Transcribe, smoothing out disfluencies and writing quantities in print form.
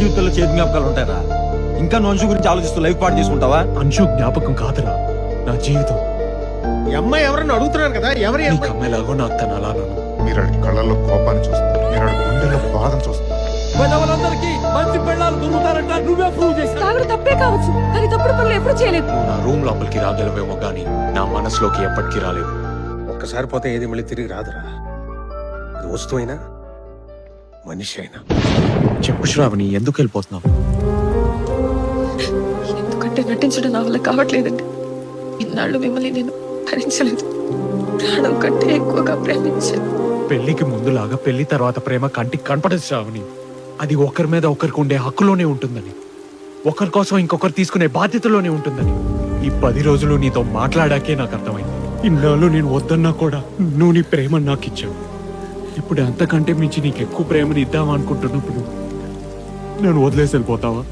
జీవితంలో చేతి జ్ఞాపకాలు ఉంటారా? ఇంకా నువ్వు అంశు గురించి ఆలోచిస్తూ లైఫ్ పాటు చేసుకుంటావా? అంశు జ్ఞాపకం కాదురా, నా జీవితం. ఈ అమ్మాయి ఎవరన్నా అడుగుతున్నారు కదా, ఎవరి నీకు అమ్మాయిలాగో నాకు తను అలాను. మీరు ఆడి కళ్ళల్లో కోపాన్ని చూస్తారు, మీరు ఆడి గుండెల్లో బాధను చూస్తారు. పెద్దవాళ్ళందరికీ మంచి పెళ్ళాలు దొరుకుతారంట నువ్వే ప్రూవ్ చేసావు. తాగుడు తప్పే కావచ్చు, కానీ తప్పుడు పనులు ఎప్పుడు చేయలేదు. నువ్వు నా రూమ్ లోపలికి రాగలవేమో గానీ నా మనసులోకి ఎప్పటికీ రాలేవు. ఒక్కసారి పోతే ఏది మళ్ళీ తిరిగి రాదురా. అది వస్తువు అయినా మనిషి అయినా. చెప్పు శ్రావణి, ఎందుకు వెళ్ళిపోతున్నావు? ఎందుకంటే నటించడం నా వల్ల కావట్లేదండి. ఇన్నాళ్ళు మిమ్మల్ని నేను భరించలేదు. ప్రాణం కంటే ఎక్కువగా ప్రేమించాను. పెళ్లికి ముందులాగా పెళ్లి తర్వాత ప్రేమ కంటికి కనపడదు శ్రావణి. అది ఒకరి మీద ఒకరికి ఉండే హక్కులోనే ఉంటుందని, ఒకరి కోసం ఇంకొకరు తీసుకునే బాధ్యతలోనే ఉంటుందని ఈ 10 రోజులు నీతో మాట్లాడాకే నాకు అర్థమైంది. ఇన్నాళ్ళు నేను వద్దన్నా కూడా నువ్వు నీ ప్రేమను నాకు ఇచ్చావు. ఇప్పుడు అంతకంటే మించి నీకు ఎక్కువ ప్రేమని ఇద్దామనుకుంటున్నప్పుడు నన్ను వదిలేసి వెళ్ళిపోతావా?